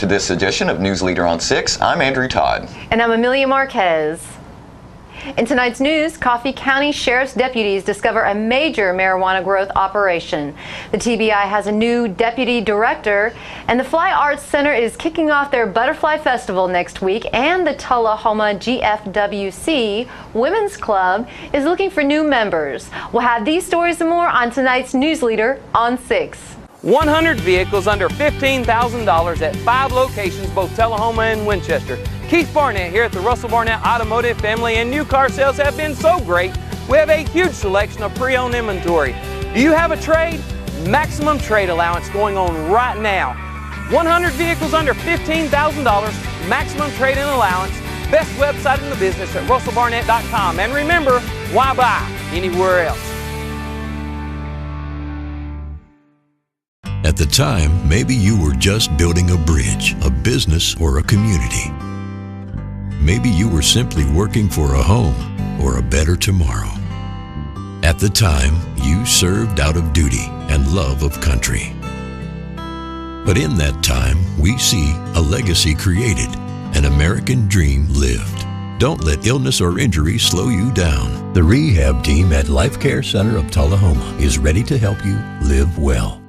to this edition of News Leader on 6. I'm Andrew Todd. And I'm Amelia Marquez. In tonight's news, Coffee County Sheriff's deputies discover a major marijuana growth operation. The TBI has a new deputy director, and the Fly Arts Center is kicking off their Butterfly Festival next week, and the Tullahoma GFWC Women's Club is looking for new members. We'll have these stories and more on tonight's News Leader on 6. 100 vehicles under $15,000 at 5 locations, both Tullahoma and Winchester. Keith Barnett here at the Russell Barnett Automotive Family, and new car sales have been so great. We have a huge selection of pre-owned inventory. Do you have a trade? Maximum trade allowance going on right now. 100 vehicles under $15,000, maximum trade-in allowance. Best website in the business at russellbarnett.com. And remember, why buy anywhere else? At the time, maybe you were just building a bridge, a business, or a community. Maybe you were simply working for a home or a better tomorrow. At the time, you served out of duty and love of country. But in that time, we see a legacy created, an American dream lived. Don't let illness or injury slow you down. The rehab team at Life Care Center of Tullahoma is ready to help you live well.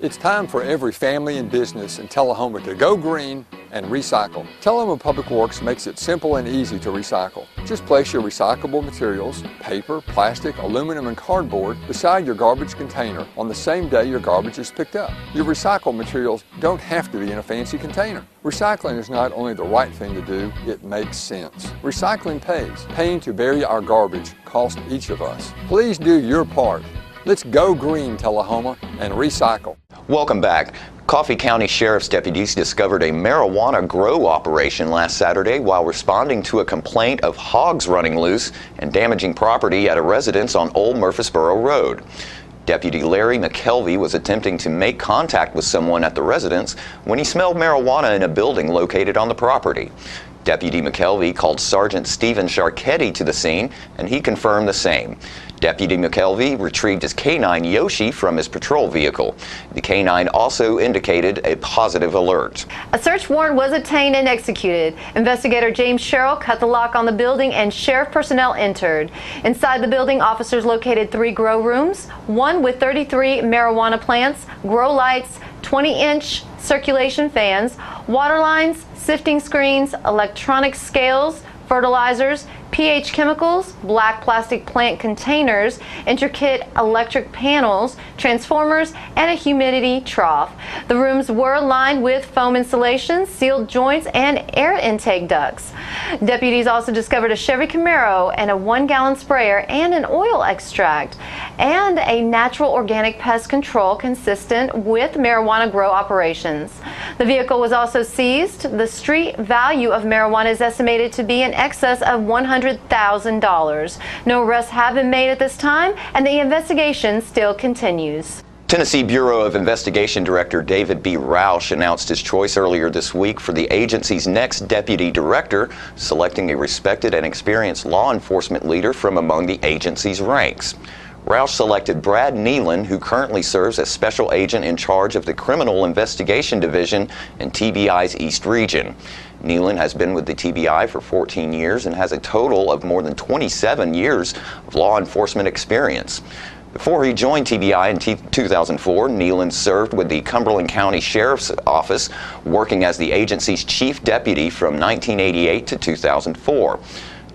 It's time for every family and business in Tullahoma to go green and recycle. Tullahoma Public Works makes it simple and easy to recycle. Just place your recyclable materials, paper, plastic, aluminum, and cardboard beside your garbage container on the same day your garbage is picked up. Your recycled materials don't have to be in a fancy container. Recycling is not only the right thing to do, it makes sense. Recycling pays. Paying to bury our garbage costs each of us. Please do your part. Let's go green, Tullahoma, and recycle. Welcome back. Coffee County Sheriff's deputies discovered a marijuana grow operation last Saturday while responding to a complaint of hogs running loose and damaging property at a residence on Old Murfreesboro Road. Deputy Larry McKelvey was attempting to make contact with someone at the residence when he smelled marijuana in a building located on the property. Deputy McKelvey called Sergeant Stephen Sharketti to the scene, and he confirmed the same. Deputy McKelvey retrieved his canine Yoshi from his patrol vehicle. The canine also indicated a positive alert. A search warrant was obtained and executed. Investigator James Sherrill cut the lock on the building and sheriff personnel entered. Inside the building, officers located 3 grow rooms, one with 33 marijuana plants, grow lights, 20-inch circulation fans, water lines, sifting screens, electronic scales, fertilizers, pH chemicals, black plastic plant containers, intricate electric panels, transformers, and a humidity trough. The rooms were lined with foam insulation, sealed joints, and air intake ducts. Deputies also discovered a Chevy Camaro and a 1-gallon sprayer and an oil extract and a natural organic pest control consistent with marijuana grow operations. The vehicle was also seized. The street value of marijuana is estimated to be in excess of $100,000. No arrests have been made at this time, and the investigation still continues. Tennessee Bureau of Investigation Director David B. Roush announced his choice earlier this week for the agency's next deputy director, selecting a respected and experienced law enforcement leader from among the agency's ranks. Roush selected Brad Nealon, who currently serves as special agent in charge of the Criminal Investigation Division in TBI's East Region. Nealon has been with the TBI for 14 years and has a total of more than 27 years of law enforcement experience. Before he joined TBI in 2004, Nealon served with the Cumberland County Sheriff's Office, working as the agency's chief deputy from 1988 to 2004.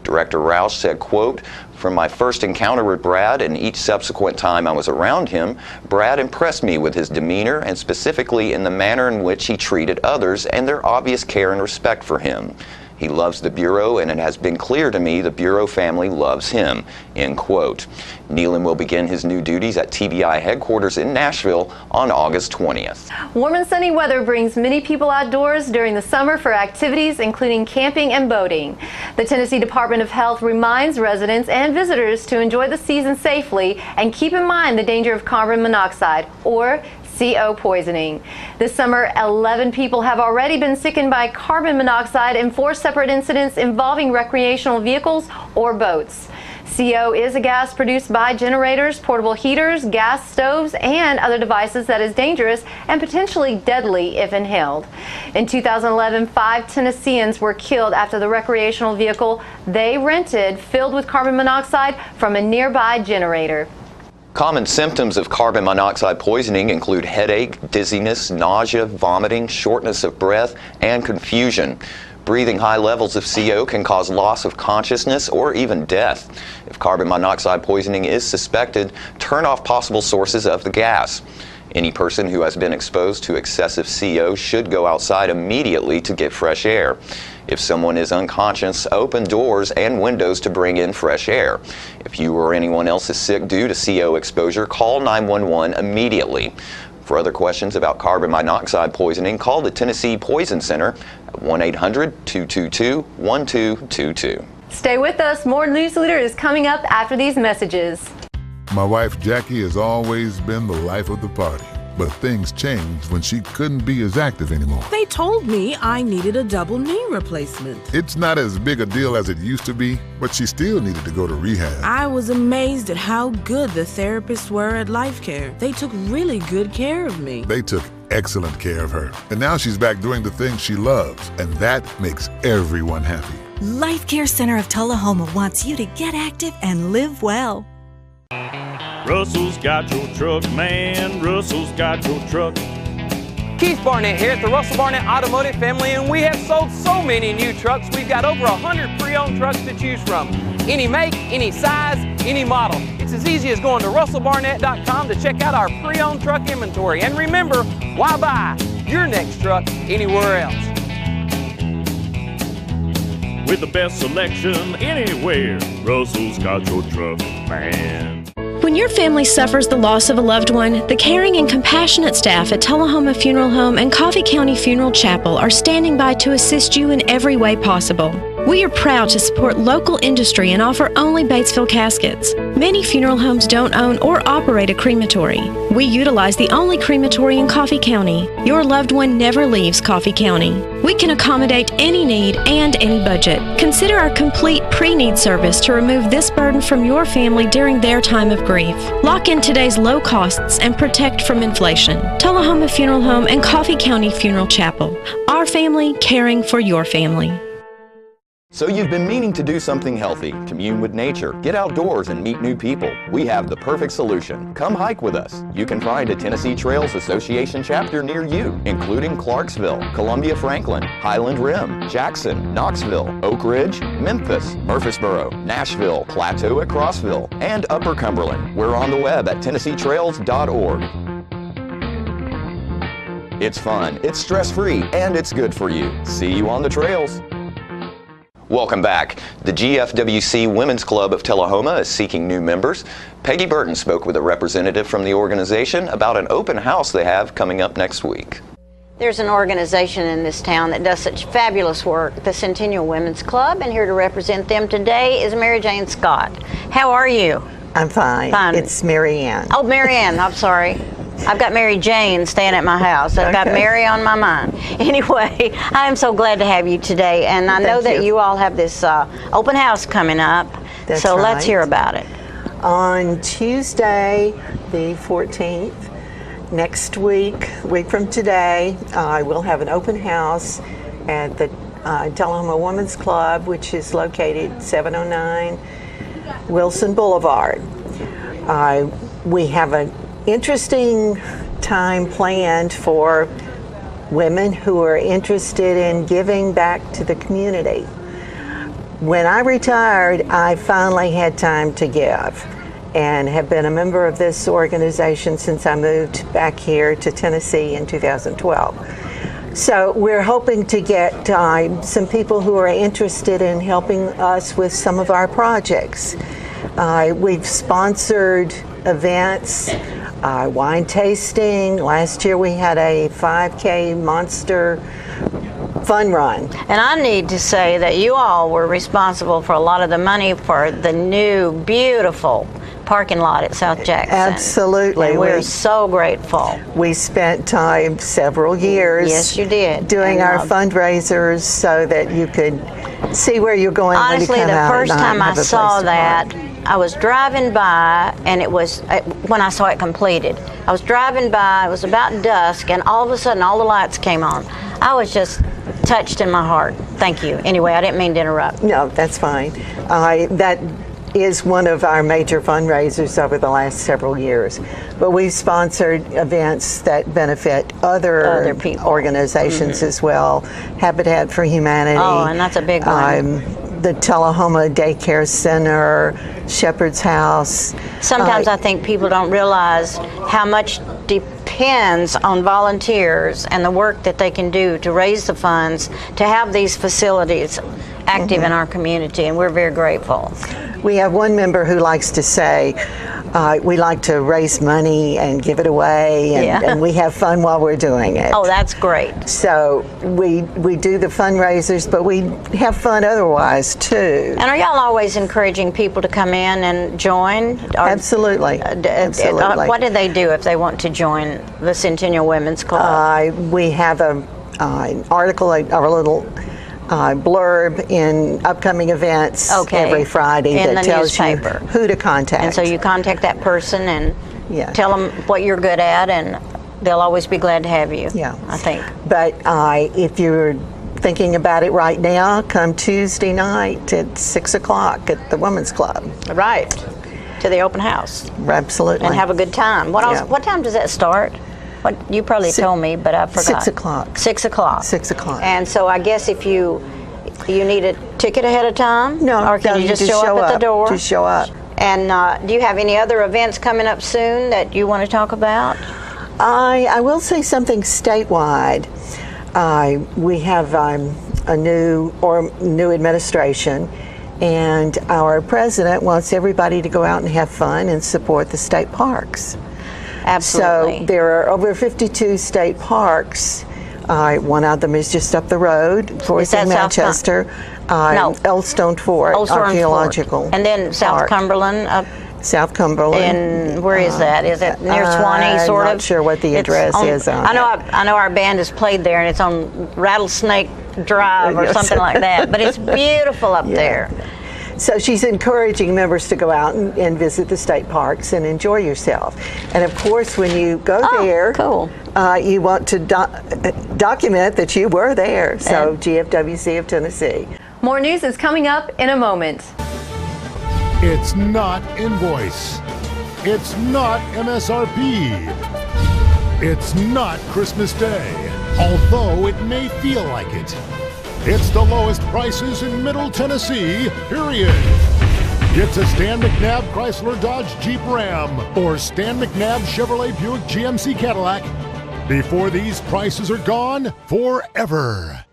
Director Roush said, quote, "From my first encounter with Brad and each subsequent time I was around him, Brad impressed me with his demeanor and specifically in the manner in which he treated others and their obvious care and respect for him. He loves the Bureau, and it has been clear to me the Bureau family loves him," end quote. Nealon will begin his new duties at TBI headquarters in Nashville on August 20th. Warm and sunny weather brings many people outdoors during the summer for activities including camping and boating. The Tennessee Department of Health reminds residents and visitors to enjoy the season safely and keep in mind the danger of carbon monoxide, or CO poisoning. This summer, 11 people have already been sickened by carbon monoxide in 4 separate incidents involving recreational vehicles or boats. CO is a gas produced by generators, portable heaters, gas stoves, and other devices that is dangerous and potentially deadly if inhaled. In 2011, 5 Tennesseans were killed after the recreational vehicle they rented filled with carbon monoxide from a nearby generator. Common symptoms of carbon monoxide poisoning include headache, dizziness, nausea, vomiting, shortness of breath, and confusion. Breathing high levels of CO can cause loss of consciousness or even death. If carbon monoxide poisoning is suspected, turn off possible sources of the gas. Any person who has been exposed to excessive CO should go outside immediately to get fresh air. If someone is unconscious, open doors and windows to bring in fresh air. If you or anyone else is sick due to CO exposure, call 911 immediately. For other questions about carbon monoxide poisoning, call the Tennessee Poison Center at 1-800-222-1222. Stay with us. More News Leader is coming up after these messages. My wife Jackie has always been the life of the party, but things changed when she couldn't be as active anymore. They told me I needed a double knee replacement. It's not as big a deal as it used to be, but she still needed to go to rehab. I was amazed at how good the therapists were at Life Care. They took really good care of me. They took excellent care of her, and now she's back doing the things she loves, and that makes everyone happy. Life Care Center of Tullahoma wants you to get active and live well. Russell's got your truck, man. Russell's got your truck. Keith Barnett here at the Russell Barnett Automotive family, and we have sold so many new trucks. We've got over 100 pre-owned trucks to choose from. Any make, any size, any model. It's as easy as going to russellbarnett.com to check out our pre-owned truck inventory. And remember, why buy your next truck anywhere else? With the best selection anywhere, Russell's got your truck, man. When your family suffers the loss of a loved one, the caring and compassionate staff at Tullahoma Funeral Home and Coffee County Funeral Chapel are standing by to assist you in every way possible. We are proud to support local industry and offer only Batesville caskets. Many funeral homes don't own or operate a crematory. We utilize the only crematory in Coffee County. Your loved one never leaves Coffee County. We can accommodate any need and any budget. Consider our complete pre-need service to remove this burden from your family during their time of grief. Lock in today's low costs and protect from inflation. Tullahoma Funeral Home and Coffee County Funeral Chapel. Our family caring for your family. So you've been meaning to do something healthy, commune with nature, get outdoors and meet new people. We have the perfect solution. Come hike with us. You can find a Tennessee Trails Association chapter near you, including Clarksville, Columbia Franklin, Highland Rim, Jackson, Knoxville, Oak Ridge, Memphis, Murfreesboro, Nashville, Plateau at Crossville, and Upper Cumberland. We're on the web at TennesseeTrails.org. It's fun, it's stress-free, and it's good for you. See you on the trails. Welcome back. The GFWC Women's Club of Tullahoma is seeking new members. Peggy Burton spoke with a representative from the organization about an open house they have coming up next week. There's an organization in this town that does such fabulous work, the Centennial Women's Club, and here to represent them today is Mary Jane Scott. How are you? I'm fine. Fine. It's Mary Ann. Oh, Mary Ann, I'm sorry. I've got Mary Jane staying at my house. I've got Mary on my mind. Anyway, I am so glad to have you today, and I know that you all have this open house coming up. That's so right. Let's hear about it. On Tuesday, the 14th, next week from today, I will have an open house at the Tullahoma Women's Club, which is located 709 Wilson Boulevard. We have an interesting time planned for women who are interested in giving back to the community. When I retired, I finally had time to give and have been a member of this organization since I moved back here to Tennessee in 2012. So we're hoping to get some people who are interested in helping us with some of our projects. We've sponsored events, wine tasting. Last year we had a 5K Monster fun run. And I need to say that you all were responsible for a lot of the money for the new, beautiful parking lot at South Jackson. Absolutely. And we're so grateful. We spent time, several years, yes, you did, doing our fundraisers so that you could see where you're going. Honestly, when you come the out first and time I saw that, I was driving by, and it was when I saw it completed. I was driving by, it was about dusk, and all of a sudden all the lights came on. I was just touched in my heart. Thank you. Anyway, I didn't mean to interrupt. No, that's fine. That is one of our major fundraisers over the last several years. But we've sponsored events that benefit other people, organizations as well. Habitat for Humanity. Oh, and that's a big one. The Tullahoma Daycare Center, Shepherd's House. Sometimes I think people don't realize how much depends on volunteers and the work that they can do to raise the funds to have these facilities active in our community, and we're very grateful. We have one member who likes to say, we like to raise money and give it away, and we have fun while we're doing it. Oh, that's great. So we do the fundraisers, but we have fun otherwise too. And are y'all always encouraging people to come in and join? Absolutely. Absolutely. What do they do if they want to join the Centennial Women's Club? We have an article, a little blurb in upcoming events every Friday in that the tells newspaper. You who to contact. And so you contact that person and tell them what you're good at, and they'll always be glad to have you. Yeah, I think. But if you're thinking about it right now, come Tuesday night at 6 o'clock at the Women's Club. Right, to the open house. Absolutely. And have a good time. What time does that start? What you probably told me, but I forgot. 6 o'clock. 6 o'clock. 6 o'clock. And so I guess if you need a ticket ahead of time, or can you just show up at the door? Just show up. And do you have any other events coming up soon that you want to talk about? I will say something statewide. We have a new administration, and our president wants everybody to go out and have fun and support the state parks. Absolutely. So there are over 52 state parks. One of them is just up the road, in Manchester. Eldstone Fort Archaeological. And then South Park. Cumberland. South Cumberland. And where is that? Is it near Swanee, sort of? I'm not sure what the address is on I know our band has played there, and it's on Rattlesnake Drive or something like that. But it's beautiful up there. So she's encouraging members to go out and visit the state parks and enjoy yourself. And of course, when you go there, you want to document that you were there. So GFWC of Tennessee. More news is coming up in a moment. It's not invoice. It's not MSRP. It's not Christmas Day, although it may feel like it. It's the lowest prices in Middle Tennessee, period. It's a Stan McNabb Chrysler Dodge Jeep Ram or Stan McNabb Chevrolet Buick GMC Cadillac before these prices are gone forever.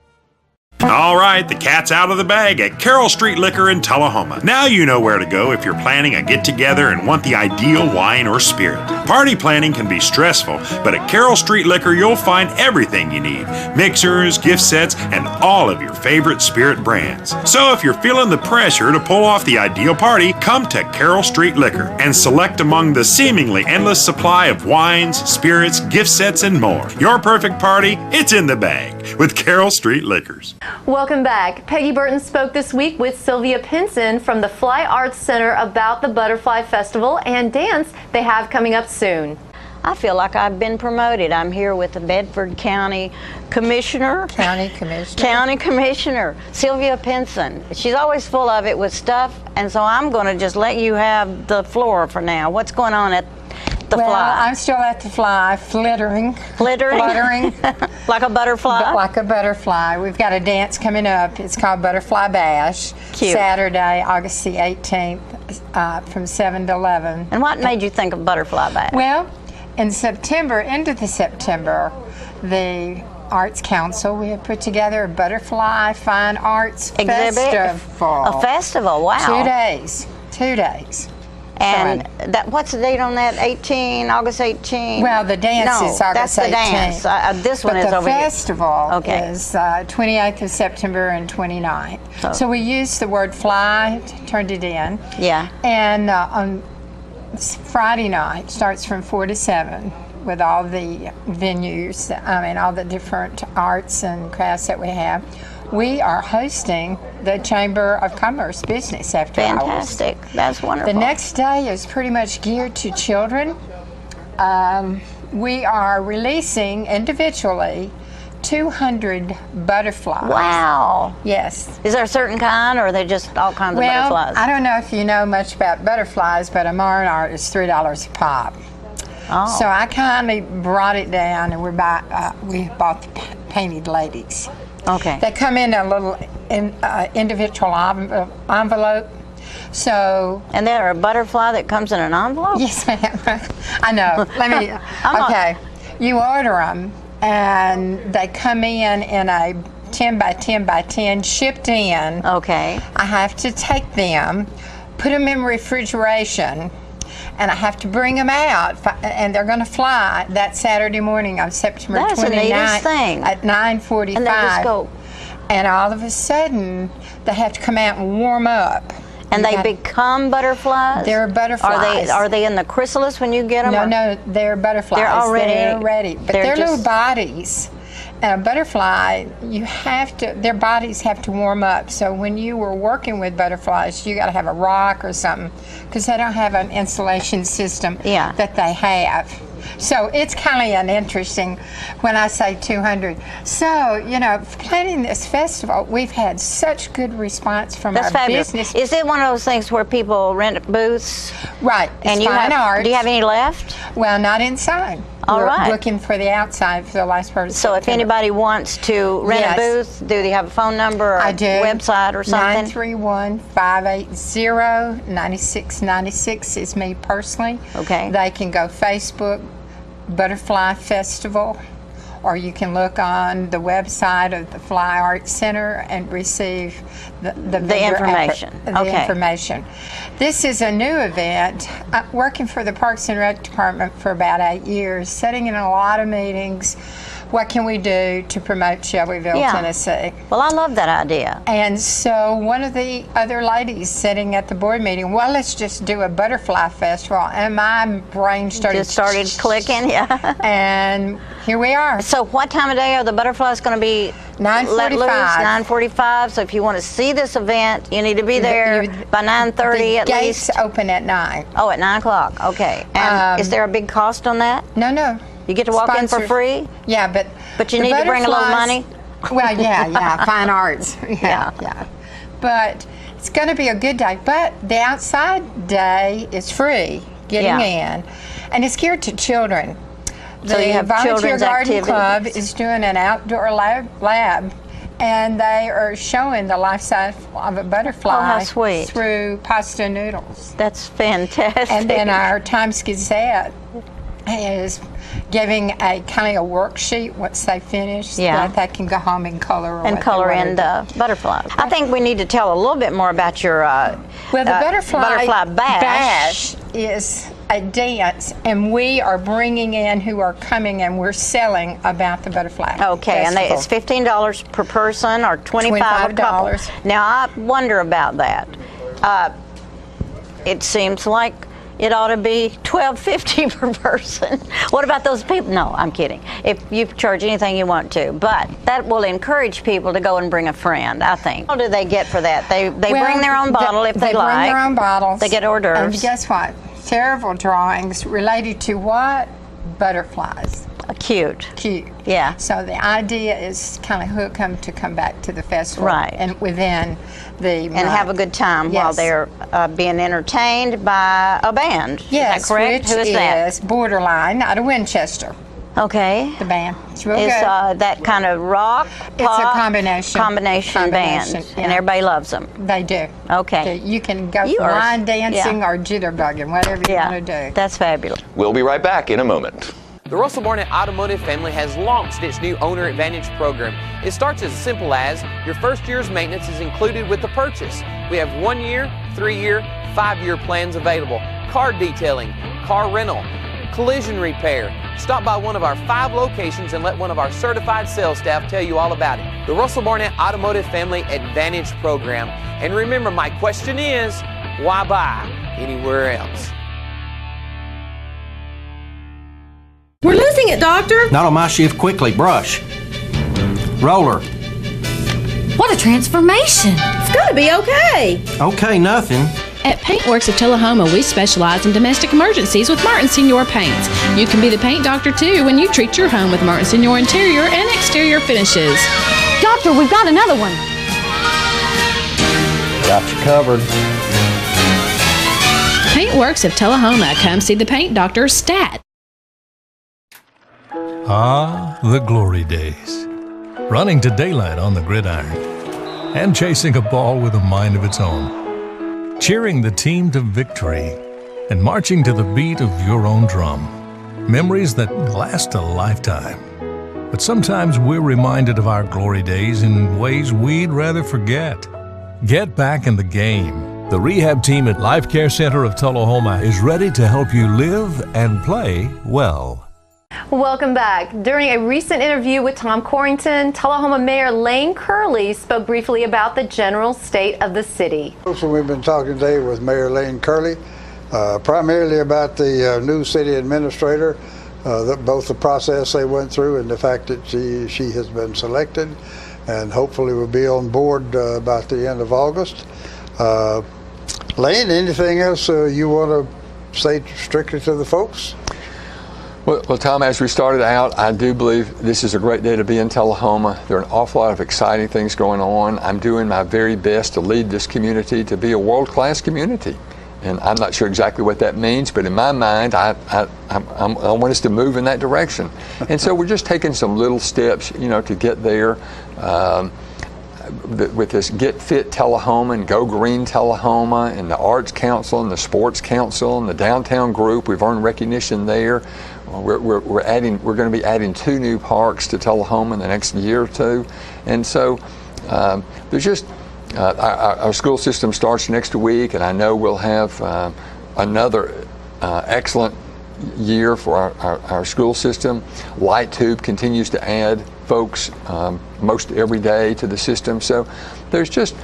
All right, the cat's out of the bag at Carroll Street Liquor in Tullahoma. Now you know where to go if you're planning a get-together and want the ideal wine or spirit. Party planning can be stressful, but at Carroll Street Liquor you'll find everything you need. Mixers, gift sets, and all of your favorite spirit brands. So if you're feeling the pressure to pull off the ideal party, come to Carroll Street Liquor and select among the seemingly endless supply of wines, spirits, gift sets, and more. Your perfect party, it's in the bag with Carroll Street Liquors. Welcome back. Peggy Burton spoke this week with Sylvia Pinson from the Fly Arts Center about the Butterfly Festival and dance they have coming up soon. I feel like I've been promoted. I'm here with the Bedford County Commissioner. County Commissioner, Sylvia Pinson. She's always full of it with stuff, and so I'm going to just let you have the floor for now. What's going on at the Fly? I'm still at the Fly, fluttering. Like a butterfly? Like a butterfly. We've got a dance coming up. It's called Butterfly Bash. Cute. Saturday, August the 18th, from 7 to 11. And what made you think of Butterfly Bash? Well, in September, into the September, the Arts Council, we have put together a Butterfly Fine Arts Festival. A festival, wow. 2 days. 2 days. And what's the date on that? August 18? Well, the dance is August 18. That's the dance. This one is over here. The festival is 28th of September and 29th. So we used the word fly, turned it in. Yeah. And on Friday night, starts from 4 to 7 with all the venues, all the different arts and crafts that we have. we are hosting the Chamber of Commerce business after hours. Fantastic. That's wonderful. The next day is pretty much geared to children. We are releasing individually 200 butterflies. Wow. Yes. Is there a certain kind, or are they just all kinds of butterflies? I don't know if you know much about butterflies, but a Marne art is $3 a pop. Oh. So I kindly brought it down, and we bought the painted ladies. Okay. They come in a little individual envelope. So. And they're a butterfly that comes in an envelope? Yes, ma'am. I know. Let me. Okay. You order them, and they come in a 10 by 10 by 10 shipped in. Okay. I have to take them, put them in refrigeration, and I have to bring them out, and they're going to fly that Saturday morning on September 29th. That's the neatest thing. At 9:45. And they just go. And all of a sudden, they have to come out and warm up. And they become butterflies? They're butterflies. Are they in the chrysalis when you get them? No, they're butterflies. They're already ready. But they're little bodies. And a butterfly, their bodies have to warm up. So when you were working with butterflies, you got to have a rock or something, because they don't have an insulation system that they have. So it's kind of an interesting when I say 200. So, planning this festival, we've had such good response from our business. Is it one of those things where people rent booths? Right. And do you have any left? Well, not inside. All right. We're looking for the outside for the last part of So if anybody wants to rent a booth, do they have a phone number or a website or something? 931-580-9696 is me personally. Okay. They can go Facebook, Butterfly Festival, or you can look on the website of the Fly Arts Center and receive the information. Information. This is a new event. I'm working for the Parks and Rec Department for about 8 years, sitting in a lot of meetings. What can we do to promote Shelbyville, Tennessee? Well, I love that idea. And so one of the other ladies sitting at the board meeting, well, let's just do a butterfly festival. And my brain started clicking, And here we are. So what time of day are the butterflies going to be 9:45. let loose? 9:45. So if you want to see this event, you need to be there by 9:30 at least. The gates open at 9. Oh, at 9 o'clock. Okay. And is there a big cost on that? No. You get to walk in for free? Yeah, but you need to bring a little money? Well, yeah, fine arts. Yeah. But it's going to be a good day. But the outside day is free, getting in. And it's geared to children. So you have Volunteer children's Garden activities. Club is doing an outdoor lab. And they are showing the life cycle of a butterfly how sweet. through pasta noodles. That's fantastic. And then our Times Gazette is giving a kind of a worksheet once they finish that they can go home and color in the butterflies. I think we need to tell a little bit more about your the butterfly bash is a dance, and we are bringing in who are coming, and we're selling about the butterfly festival. And it's $15 per person or $25 a couple. Now I wonder about that. It seems like it ought to be $12.50 per person. What about those people? No, I'm kidding. If you charge anything you want to, but that will encourage people to go and bring a friend, I think. What do they get for that? They bring their own bottle if they like. They bring their own bottles. They get hors d'oeuvres. And guess what? Several drawings related to what? Butterflies. Cute. Yeah. So the idea is kind of hook them to come back to the festival. Right. And within the month. And have a good time while they're being entertained by a band. Yes, is that correct? Which Who is that? is Borderline out of Winchester. Okay. The band. It's real good. That kind of rock, pop? It's a combination band. And everybody loves them. They do. Okay. You can go for line dancing or jitterbugging, whatever you want to do. That's fabulous. We'll be right back in a moment. The Russell Barnett Automotive family has launched its new Owner Advantage program. It starts as simple as your first year's maintenance is included with the purchase. We have 1 year, 3 year, 5 year plans available. Car detailing, car rental, collision repair. Stop by one of our 5 locations and let one of our certified sales staff tell you all about it. The Russell Barnett Automotive Family Advantage program. And remember, my question is, why buy anywhere else? We're losing it, Doctor. Not on my shift. Quickly, brush. Roller. What a transformation! It's gonna be okay. Okay, nothing. At Paintworks of Tullahoma, we specialize in domestic emergencies with Martin Senior Paints. You can be the paint doctor too when you treat your home with Martin Senior interior and exterior finishes. Doctor, we've got another one. Got you covered. Paintworks of Tullahoma. Come see the paint doctor, Stat. Ah, the glory days. Running to daylight on the gridiron and chasing a ball with a mind of its own. Cheering the team to victory and marching to the beat of your own drum. Memories that last a lifetime. But sometimes we're reminded of our glory days in ways we'd rather forget. Get back in the game. The rehab team at Life Care Center of Tullahoma is ready to help you live and play well. Welcome back. During a recent interview with Tom Corrington, Tullahoma Mayor Lane Curley spoke briefly about the general state of the city. So we've been talking today with Mayor Lane Curley, primarily about the new city administrator, both the process they went through and the fact that she has been selected and hopefully will be on board about the end of August. Lane, anything else you want to say strictly to the folks? Well, Tom, as we started out, I do believe this is a great day to be in Tullahoma. There are an awful lot of exciting things going on. I'm doing my very best to lead this community to be a world-class community. And I'm not sure exactly what that means, but in my mind, I want us to move in that direction. And so we're just taking some little steps, to get there. With this Get Fit Tullahoma and Go Green Tullahoma and the Arts Council and the Sports Council and the Downtown Group, we've earned recognition there. We're going to be adding 2 new parks to Tullahoma in the next year or 2, and so there's just our school system starts next week, and I know we'll have another excellent year for our school system. Light Tube continues to add folks most every day to the system, so there's just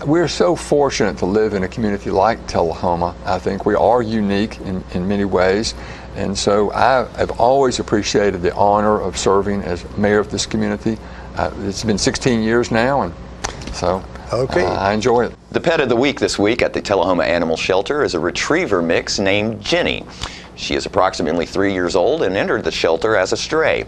we're so fortunate to live in a community like Tullahoma. I think we are unique in many ways. And so I have always appreciated the honor of serving as mayor of this community. It's been 16 years now, and so I enjoy it. The pet of the week this week at the Tullahoma Animal Shelter is a retriever mix named Jenny. She is approximately 3 years old and entered the shelter as a stray.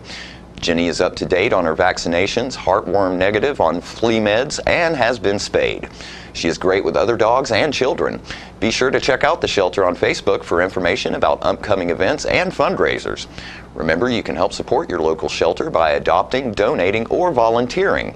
Jenny is up to date on her vaccinations, heartworm negative on flea meds, and has been spayed. She is great with other dogs and children. Be sure to check out the shelter on Facebook for information about upcoming events and fundraisers. Remember, you can help support your local shelter by adopting, donating, or volunteering.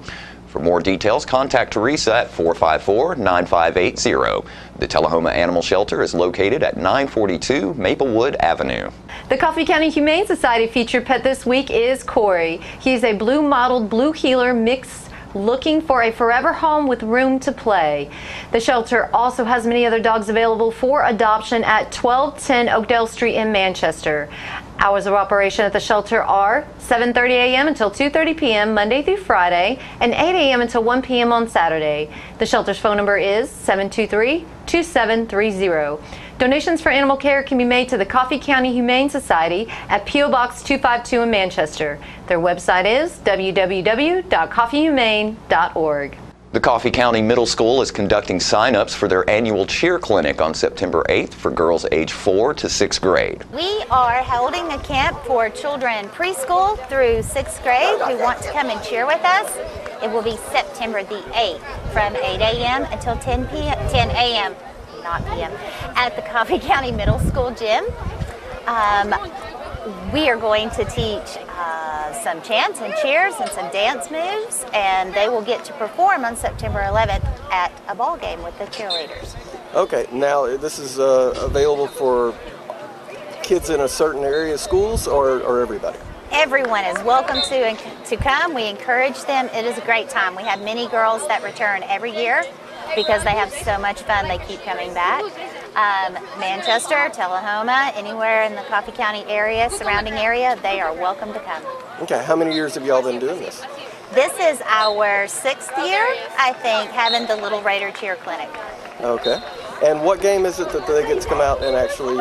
For more details, contact Teresa at 454-9580. The Tullahoma Animal Shelter is located at 942 Maplewood Avenue. The Coffee County Humane Society featured pet this week is Corey. He's a blue mottled blue heeler mix looking for a forever home with room to play. The shelter also has many other dogs available for adoption at 1210 Oakdale Street in Manchester. Hours of operation at the shelter are 7:30 a.m. until 2:30 p.m. Monday through Friday and 8 a.m. until 1 p.m. on Saturday. The shelter's phone number is 723-2730. Donations for animal care can be made to the Coffee County Humane Society at P.O. Box 252 in Manchester. Their website is www.coffeehumane.org. The Coffee County Middle School is conducting sign-ups for their annual cheer clinic on September 8th for girls age 4 to 6th grade. We are holding a camp for children preschool through 6th grade who want to come and cheer with us. It will be September the 8th from 8 a.m. until 10 a.m. not p.m. at the Coffee County Middle School gym. We are going to teach some chants and cheers and some dance moves, and they will get to perform on September 11th at a ball game with the cheerleaders. Okay, now this is available for kids in a certain area of schools or everybody? Everyone is welcome to come. We encourage them. It is a great time. We have many girls that return every year because they have so much fun. They keep coming back. Manchester, Tullahoma, anywhere in the Coffee County area, surrounding area, they are welcome to come. Okay, how many years have y'all been doing this? This is our 6th year, I think, having the Little Raider Cheer Clinic. Okay. And what game is it that they get to come out and actually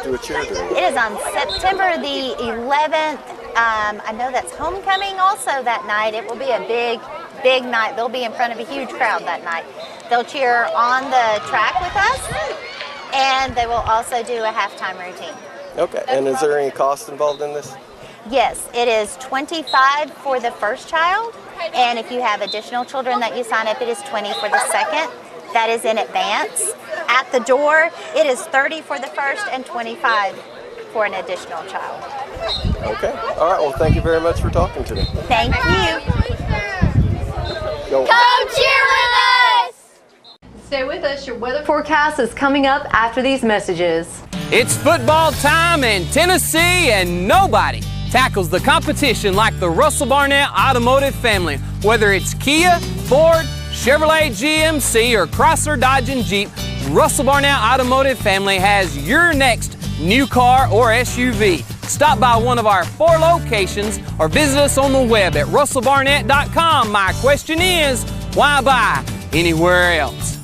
do a cheer during? It is on September the 11th. I know that's homecoming also that night. It will be a big big night. They'll be in front of a huge crowd that night. They'll cheer on the track with us, and they will also do a halftime routine. Okay, and is there any cost involved in this? Yes, it is $25 for the first child, and if you have additional children that you sign up, it is $20 for the second. That is in advance. At the door, it is $30 for the first and $25 for an additional child. Okay, all right, well, thank you very much for talking to me. Thank you. Go. Come cheer with us! Stay with us. Your weather forecast is coming up after these messages. It's football time in Tennessee, and nobody tackles the competition like the Russell Barnett Automotive family. Whether it's Kia, Ford, Chevrolet, GMC, or Chrysler, Dodge, and Jeep, Russell Barnett Automotive family has your next new car or SUV. Stop by one of our 4 locations or visit us on the web at russellbarnett.com. My question is, why buy anywhere else?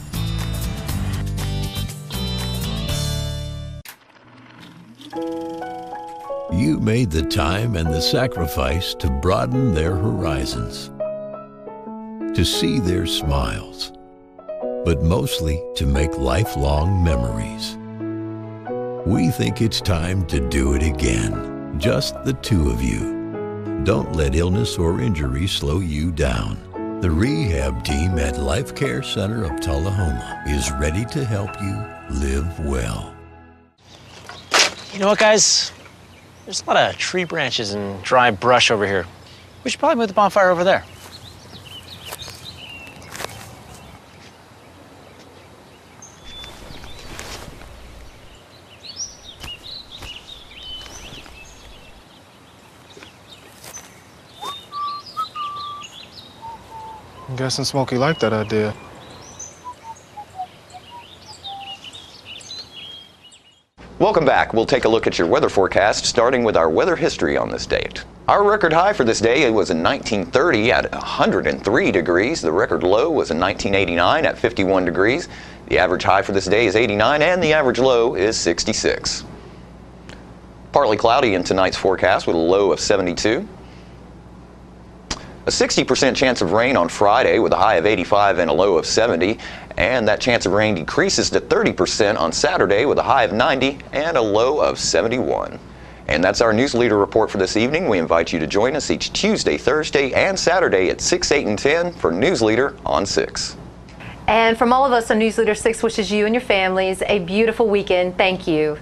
You made the time and the sacrifice to broaden their horizons, to see their smiles, but mostly to make lifelong memories. We think it's time to do it again, just the 2 of you. Don't let illness or injury slow you down. The rehab team at Life Care Center of Tullahoma is ready to help you live well. You know what, guys? There's a lot of tree branches and dry brush over here. We should probably move the bonfire over there. I'm guessing Smokey liked that idea. Welcome back. We'll take a look at your weather forecast, starting with our weather history on this date. Our record high for this day was in 1930 at 103 degrees. The record low was in 1989 at 51 degrees. The average high for this day is 89, and the average low is 66. Partly cloudy in tonight's forecast with a low of 72. A 60% chance of rain on Friday with a high of 85 and a low of 70. And that chance of rain decreases to 30% on Saturday with a high of 90 and a low of 71. And that's our News Leader report for this evening. We invite you to join us each Tuesday, Thursday, and Saturday at 6, 8, and 10 for News Leader on 6. And from all of us on News Leader 6 wishes you and your families a beautiful weekend. Thank you.